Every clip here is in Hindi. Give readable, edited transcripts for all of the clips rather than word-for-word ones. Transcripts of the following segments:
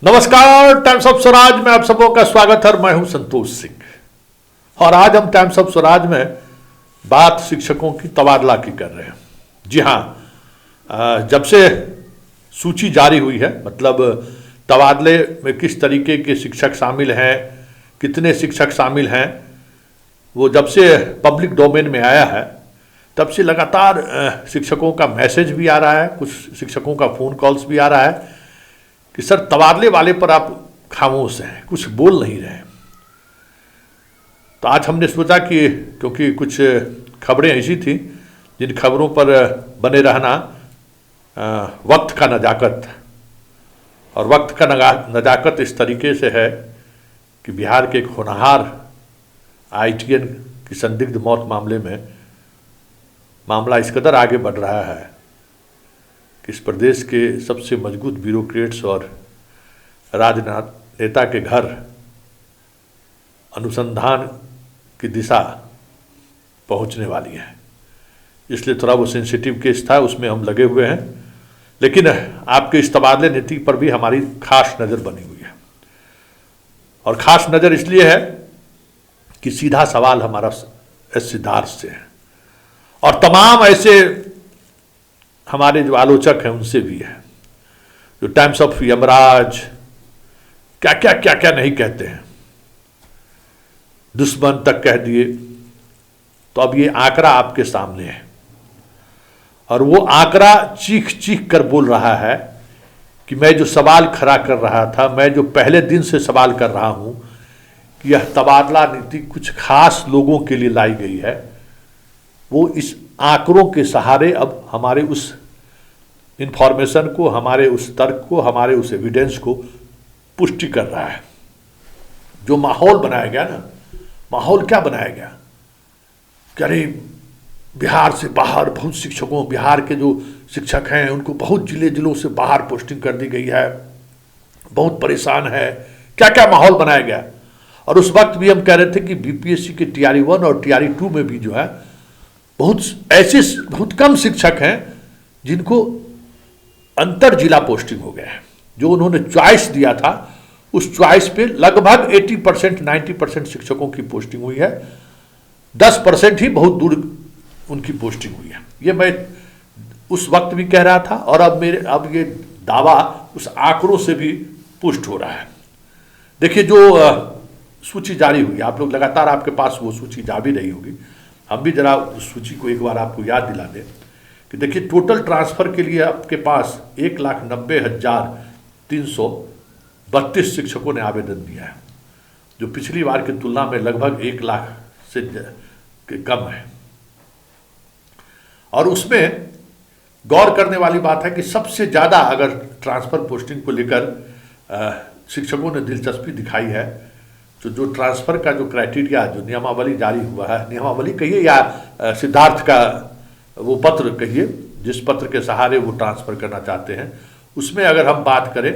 नमस्कार, टाइम्स ऑफ स्वराज में आप सबों का स्वागत है। मैं हूं संतोष सिंह और आज हम टाइम्स ऑफ स्वराज में बात शिक्षकों की तबादला की कर रहे हैं। जी हां, जब से सूची जारी हुई है, मतलब तबादले में किस तरीके के शिक्षक शामिल हैं, कितने शिक्षक शामिल हैं, वो जब से पब्लिक डोमेन में आया है तब से लगातार शिक्षकों का मैसेज भी आ रहा है, कुछ शिक्षकों का फ़ोन कॉल्स भी आ रहा है कि सर तबादले वाले पर आप खामोश हैं, कुछ बोल नहीं रहे। तो आज हमने सोचा कि क्योंकि कुछ खबरें ऐसी थी जिन खबरों पर बने रहना वक्त का नजाकत, और वक्त का नजाकत इस तरीके से है कि बिहार के एक होनहार IITian की संदिग्ध मौत मामले में मामला इस कदर आगे बढ़ रहा है कि इस प्रदेश के सबसे मजबूत ब्यूरोक्रेट्स और राजनेता के घर अनुसंधान की दिशा पहुंचने वाली है। इसलिए थोड़ा वो सेंसिटिव केस था, उसमें हम लगे हुए हैं, लेकिन आपके इस तबादले नीति पर भी हमारी खास नज़र बनी हुई है। और ख़ास नज़र इसलिए है कि सीधा सवाल हमारा एस सिद्धार्थ से है और तमाम ऐसे हमारे जो आलोचक हैं उनसे भी है, जो टाइम्स ऑफ यमराज क्या क्या नहीं कहते हैं, दुश्मन तक कह दिए। तो अब ये आंकड़ा आपके सामने है और वो आंकड़ा चीख चीख कर बोल रहा है कि मैं जो सवाल खड़ा कर रहा था, मैं जो पहले दिन से सवाल कर रहा हूं कि यह तबादला नीति कुछ खास लोगों के लिए लाई गई है, वो इस आंकड़ों के सहारे अब हमारे उस इंफॉर्मेशन को, हमारे उस तर्क को, हमारे उस एविडेंस को पुष्टि कर रहा है। जो माहौल बनाया गया ना, माहौल क्या बनाया गया कि अरे बिहार से बाहर बहुत शिक्षकों, बिहार के जो शिक्षक हैं उनको बहुत जिलों से बाहर पोस्टिंग कर दी गई है, बहुत परेशान है, क्या क्या माहौल बनाया गया। और उस वक्त भी हम कह रहे थे कि BPSC के TRE 1 और TRE 2 में भी जो है बहुत कम शिक्षक हैं जिनको अंतर जिला पोस्टिंग हो गया है। जो उन्होंने चॉइस दिया था उस चॉइस पे लगभग 80% 90% शिक्षकों की पोस्टिंग हुई है, 10% ही बहुत दूर उनकी पोस्टिंग हुई है। ये मैं उस वक्त भी कह रहा था और अब ये दावा उस आंकड़ों से भी पुष्ट हो रहा है। देखिए, जो सूची जारी हुई, आप लोग लगातार, आपके पास वो सूची जा भी रही होगी, हम भी जरा उस सूची को एक बार आपको याद दिला दें कि देखिए टोटल ट्रांसफ़र के लिए आपके पास 1,90,332 शिक्षकों ने आवेदन दिया है, जो पिछली बार की तुलना में लगभग 1 लाख से कम है। और उसमें गौर करने वाली बात है कि सबसे ज़्यादा अगर ट्रांसफ़र पोस्टिंग को लेकर शिक्षकों ने दिलचस्पी दिखाई है, तो जो ट्रांसफ़र का जो क्राइटेरिया, जो नियमावली जारी हुआ है, नियमावली कहिए या सिद्धार्थ का वो पत्र कहिए, जिस पत्र के सहारे वो ट्रांसफ़र करना चाहते हैं, उसमें अगर हम बात करें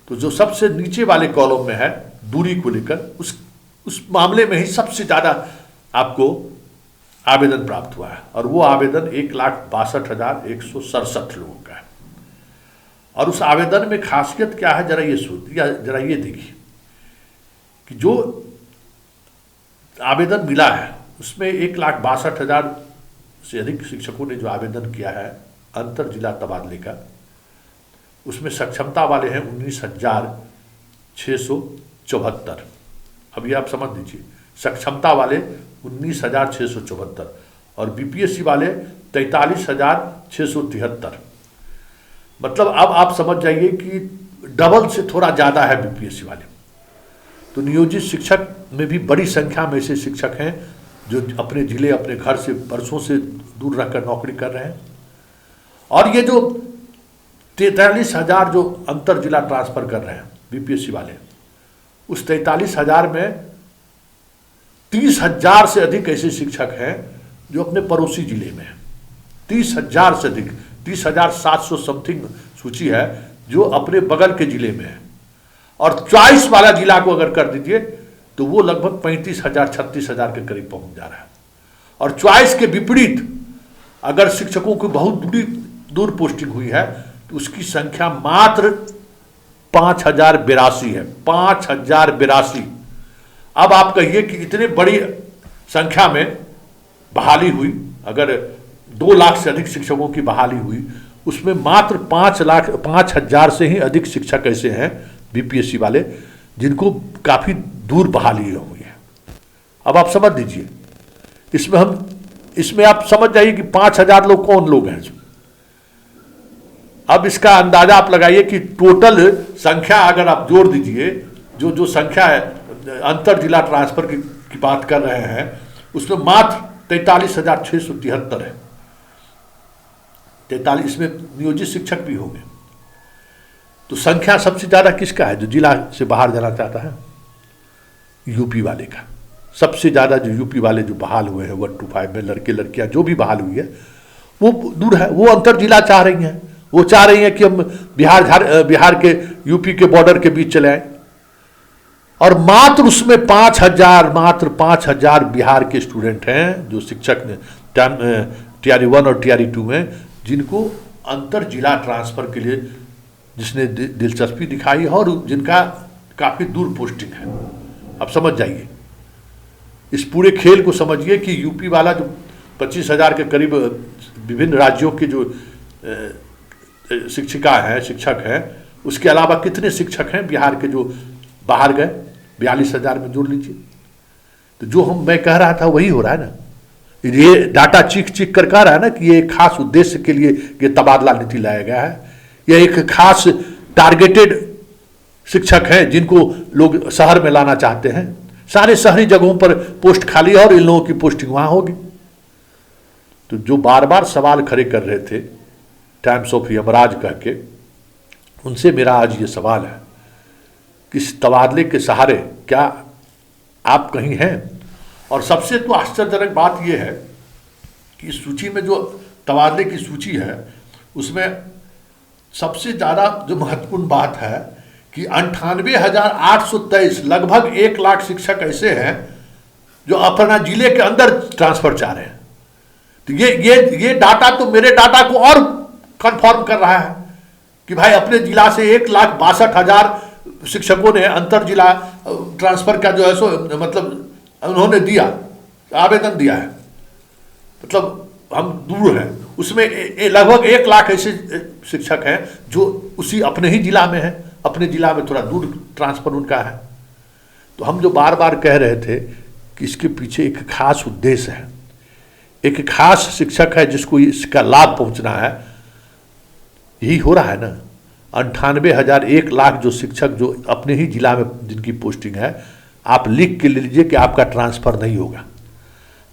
तो जो सबसे नीचे वाले कॉलम में है दूरी को लेकर, उस मामले में ही सबसे ज़्यादा आपको आवेदन प्राप्त हुआ है और वो आवेदन 1,62,167 लोगों का है। और उस आवेदन में खासियत क्या है, जरा ये देखिए कि जो आवेदन मिला है उसमें 1,62,000 से अधिक शिक्षकों ने जो आवेदन किया है अंतर जिला तबादले का, उसमें सक्षमता वाले हैं 19,674। अब ये आप समझ लीजिए, सक्षमता वाले 19,674 और BPSC वाले 43,673। मतलब अब आप समझ जाइए कि डबल से थोड़ा ज़्यादा है BPSC वाले। तो नियोजित शिक्षक में भी बड़ी संख्या में ऐसे शिक्षक हैं जो अपने जिले, अपने घर से वर्षों से दूर रहकर नौकरी कर रहे हैं। और ये जो 43,000 जो अंतर जिला ट्रांसफ़र कर रहे हैं BPSC वाले, उस 43,000 में 30,000 से अधिक ऐसे शिक्षक हैं जो अपने पड़ोसी जिले में हैं। 30,000 से अधिक, 30,700 समथिंग सूची है जो अपने बगल के जिले में है। और चॉइस वाला जिला को अगर कर दीजिए तो वो लगभग 35,000 36,000 के करीब पहुंच जा रहा है। और चॉइस के विपरीत अगर शिक्षकों की बहुत दूर पोस्टिंग हुई है तो उसकी संख्या मात्र 5082 है, 5082। अब आप कहिए कि इतनी बड़ी संख्या में बहाली हुई, अगर 2 लाख से अधिक शिक्षकों की बहाली हुई, उसमें मात्र 5,00,000 से ही अधिक शिक्षक ऐसे हैं बीपीएससी वाले जिनको काफी दूर बहाली हुई है। अब आप समझ लीजिए, इसमें आप समझ जाइए कि 5,000 लोग कौन लोग हैं। अब इसका अंदाजा आप लगाइए कि टोटल संख्या अगर आप जोड़ दीजिए, जो संख्या है अंतर जिला ट्रांसफर की बात कर रहे हैं, उसमें मात्र 43,673 है। 43, इसमें नियोजित शिक्षक भी होंगे। तो संख्या सबसे ज्यादा किसका है? जो जिला से बाहर जाना चाहता है, यूपी वाले का। सबसे ज्यादा जो यूपी वाले जो बहाल हुए हैं 125 में, लड़के लड़कियां जो भी बहाल हुई है वो दूर है, वो अंतर जिला चाह रही हैं। वो चाह रही हैं कि हम बिहार के यूपी के बॉर्डर के बीच चले आए, और मात्र उसमें 5,000 बिहार के स्टूडेंट हैं जो शिक्षक ने टीआरई 1 और टीआरई 2 में, जिनको अंतर जिला ट्रांसफर के लिए जिसने दिलचस्पी दिखाई है और जिनका काफी दूर पोस्टिंग है। अब समझ जाइए, इस पूरे खेल को समझिए कि यूपी वाला जो 25,000 के करीब विभिन्न राज्यों के जो शिक्षिका हैं, शिक्षक हैं, उसके अलावा कितने शिक्षक हैं बिहार के जो बाहर गए, 42,000 में जोड़ लीजिए। तो जो मैं कह रहा था वही हो रहा है ना। ये डाटा चीख कर कह रहा है ना कि ये खास उद्देश्य के लिए ये तबादला नीति लाया गया है। यह एक खास टारगेटेड शिक्षक हैं जिनको लोग शहर में लाना चाहते हैं। सारे शहरी जगहों पर पोस्ट खाली है और इन लोगों की पोस्टिंग वहां होगी। तो जो बार बार सवाल खड़े कर रहे थे टाइम्स ऑफ यमराज कह के, उनसे मेरा आज ये सवाल है कि इस तबादले के सहारे क्या आप कहीं हैं? और सबसे तो आश्चर्यजनक बात यह है कि इस सूची में जो तबादले की सूची है उसमें सबसे ज़्यादा जो महत्वपूर्ण बात है कि 98,823 लगभग 1 लाख शिक्षक ऐसे हैं जो अपना जिले के अंदर ट्रांसफर चाह रहे हैं। तो ये डाटा तो मेरे डाटा को और कंफर्म कर रहा है कि भाई अपने जिला से 1,62,000 शिक्षकों ने अंतर जिला ट्रांसफर का जो है सो मतलब उन्होंने दिया, आवेदन दिया है। मतलब हम दूर हैं, उसमें लगभग 1 लाख ऐसे शिक्षक हैं जो उसी अपने ही जिला में हैं, अपने जिला में थोड़ा दूर ट्रांसफर उनका है। तो हम जो बार बार कह रहे थे कि इसके पीछे एक खास उद्देश्य है, एक खास शिक्षक है जिसको इसका लाभ पहुंचना है। यही हो रहा है ना। 98,000 1 लाख जो शिक्षक जो अपने ही जिला में जिनकी पोस्टिंग है, आप लिख के ले लीजिए कि आपका ट्रांसफर नहीं होगा।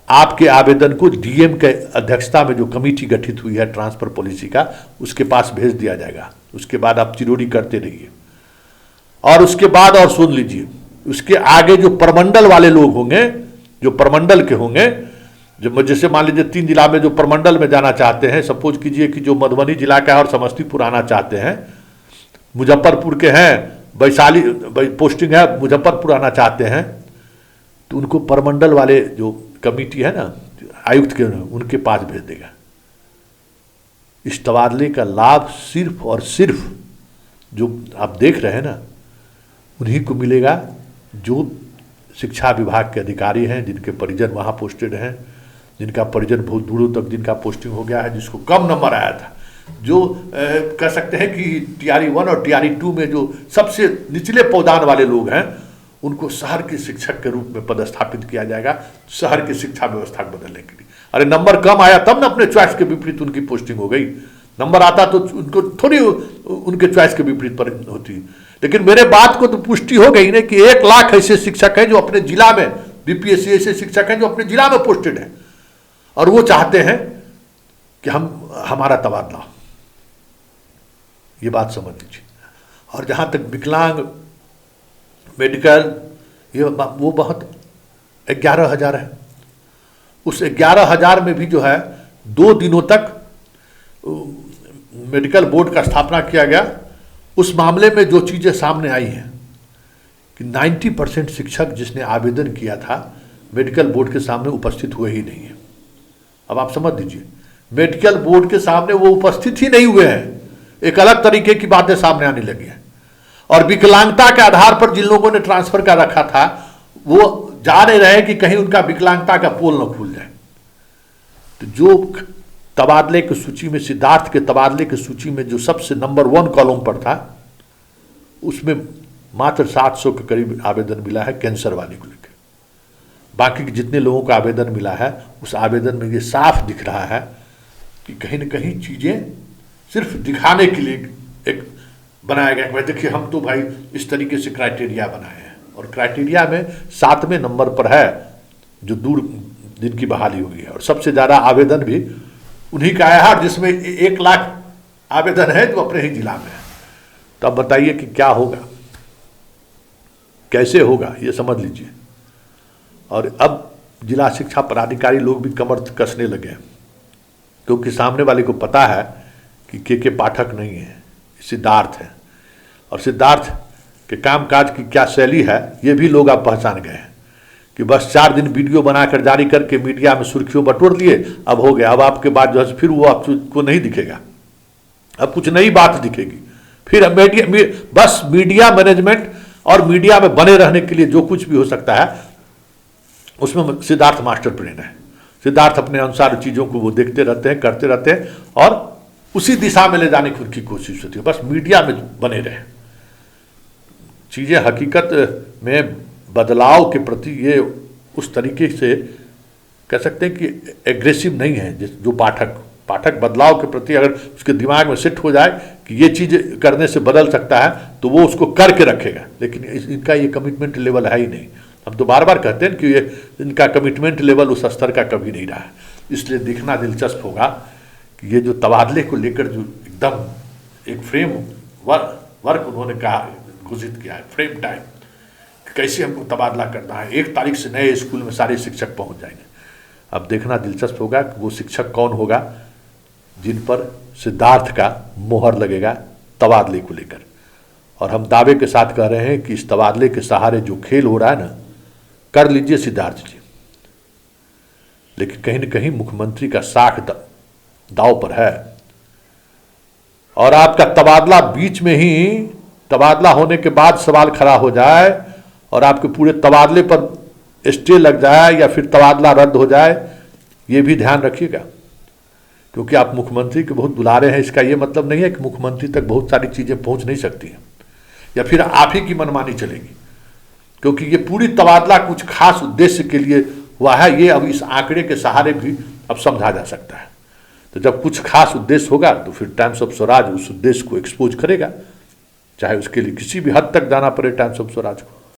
आपके आवेदन को डीएम के अध्यक्षता में जो कमेटी गठित हुई है ट्रांसफर पॉलिसी का, उसके पास भेज दिया जाएगा। उसके बाद आप चिरोड़ी करते रहिए। और उसके बाद और सुन लीजिए, उसके आगे जो प्रमंडल वाले लोग होंगे, जो प्रमंडल के होंगे, जो जैसे मान लीजिए 3 जिला में जो प्रमंडल में जाना चाहते हैं, सपोज कीजिए कि जो मधुबनी जिला का है और समस्तीपुर आना चाहते हैं, मुजफ्फरपुर के हैं, वैशाली पोस्टिंग है, मुजफ्फरपुर आना चाहते हैं, तो उनको प्रमंडल वाले जो कमेटी है ना, आयुक्त के, उनके पास भेज देगा। इस तबादले का लाभ सिर्फ और सिर्फ जो आप देख रहे हैं ना, उन्हीं को मिलेगा जो शिक्षा विभाग के अधिकारी हैं, जिनके परिजन वहाँ पोस्टेड हैं, जिनका परिजन बहुत दूरों तक जिनका पोस्टिंग हो गया है, जिसको कम नंबर आया था, जो कह सकते हैं कि टीआरई 1 और टीआरई 2 में जो सबसे निचले पौदान वाले लोग हैं, उनको शहर के शिक्षक के रूप में पदस्थापित किया जाएगा, शहर की शिक्षा व्यवस्था को बदलने के लिए। अरे नंबर कम आया तब ना अपने चॉइस के विपरीत उनकी पोस्टिंग हो गई। नंबर आता तो उनको थोड़ी उनके चॉइस के विपरीत पर होती। लेकिन मेरे बात को तो पुष्टि हो गई ना कि 1 लाख ऐसे शिक्षक हैं जो अपने जिला में, बीपीएससी ऐसे शिक्षक हैं जो अपने जिला में पोस्टेड हैं, और वो चाहते हैं कि हमारा तबादला हो। ये बात समझ लीजिए। और जहाँ तक विकलांग, मेडिकल, ये वो बहुत 11,000 है। उस 11,000 में भी जो है 2 दिनों तक मेडिकल बोर्ड का स्थापना किया गया। उस मामले में जो चीज़ें सामने आई हैं कि 90% शिक्षक जिसने आवेदन किया था मेडिकल बोर्ड के सामने उपस्थित हुए ही नहीं है। अब आप समझ लीजिए, मेडिकल बोर्ड के सामने वो उपस्थित ही नहीं हुए हैं। एक अलग तरीके की बातें सामने आने लगी हैं। और विकलांगता के आधार पर जिन लोगों ने ट्रांसफर का रखा था वो जा नहीं रहे कि कहीं उनका विकलांगता का पोल न खुल जाए। तो जो तबादले की सूची में, सिद्धार्थ के तबादले की सूची में जो सबसे नंबर 1 कॉलम पर था, उसमें मात्र 700 के करीब आवेदन मिला है कैंसर वाले को लेकर। बाकी के जितने लोगों का आवेदन मिला है उस आवेदन में ये साफ दिख रहा है कि कहीं न कहीं चीज़ें सिर्फ दिखाने के लिए एक बनाया गया। भाई देखिए हम तो भाई इस तरीके से क्राइटेरिया बनाए हैं, और क्राइटेरिया में 7वें नंबर पर है जो दूर जिनकी बहाली हुई है, और सबसे ज़्यादा आवेदन भी उन्हीं का आया है जिसमें 1 लाख आवेदन है जो अपने ही जिला में है। तो अब बताइए कि क्या होगा, कैसे होगा, ये समझ लीजिए। और अब जिला शिक्षा पदाधिकारी लोग भी कमर कसने लगे हैं, क्योंकि सामने वाले को पता है कि के पाठक नहीं है, सिद्धार्थ है, और सिद्धार्थ के कामकाज की क्या शैली है ये भी लोग अब पहचान गए हैं कि बस 4 दिन वीडियो बनाकर जारी करके मीडिया में सुर्खियों बटोर लिए, अब हो गया। अब आपके बाद जो है फिर वो आपको नहीं दिखेगा, अब कुछ नई बात दिखेगी। फिर बस मीडिया मैनेजमेंट और मीडिया में बने रहने के लिए जो कुछ भी हो सकता है उसमें सिद्धार्थ मास्टर प्लान है। सिद्धार्थ अपने अनुसार चीज़ों को वो देखते रहते हैं, करते रहते हैं, और उसी दिशा में ले जाने की उनकी कोशिश होती है, बस मीडिया में बने रहे। चीज़ें हकीकत में बदलाव के प्रति ये उस तरीके से कह सकते हैं कि एग्रेसिव नहीं है। जो पाठक बदलाव के प्रति अगर उसके दिमाग में सेट हो जाए कि ये चीज़ करने से बदल सकता है तो वो उसको करके रखेगा, लेकिन इनका ये कमिटमेंट लेवल है ही नहीं। हम तो बार बार कहते हैं कि ये इनका कमिटमेंट लेवल उस स्तर का कभी नहीं रहा है। इसलिए देखना दिलचस्प होगा कि ये जो तबादले को लेकर जो एकदम एक फ्रेम वर्क उन्होंने कहा घोषित किया है, फ्रेम टाइम, कैसे हमको तबादला करना है, 1 तारीख से नए स्कूल में सारे शिक्षक पहुंच जाएंगे। अब देखना दिलचस्प होगा कि वो शिक्षक कौन होगा जिन पर सिद्धार्थ का मोहर लगेगा तबादले को लेकर। और हम दावे के साथ कह रहे हैं कि इस तबादले के सहारे जो खेल हो रहा है ना, कर लीजिए सिद्धार्थ जी, लेकिन कहीं न कहीं मुख्यमंत्री का साख दाव पर है। और आपका तबादला बीच में ही, तबादला होने के बाद सवाल खड़ा हो जाए और आपके पूरे तबादले पर स्टे लग जाए या फिर तबादला रद्द हो जाए, ये भी ध्यान रखिएगा, क्योंकि आप मुख्यमंत्री के बहुत दुलारे हैं। इसका ये मतलब नहीं है कि मुख्यमंत्री तक बहुत सारी चीज़ें पहुंच नहीं सकती हैं या फिर आप ही की मनमानी चलेगी, क्योंकि ये पूरी तबादला कुछ खास उद्देश्य के लिए हुआ है। ये अब इस आंकड़े के सहारे भी अब समझा जा सकता है। तो जब कुछ खास उद्देश्य होगा तो फिर टाइम्स ऑफ स्वराज उस उद्देश्य को एक्सपोज करेगा, चाहे उसके लिए किसी भी हद तक जाना पड़े टाइम्स ऑफ स्वराज को।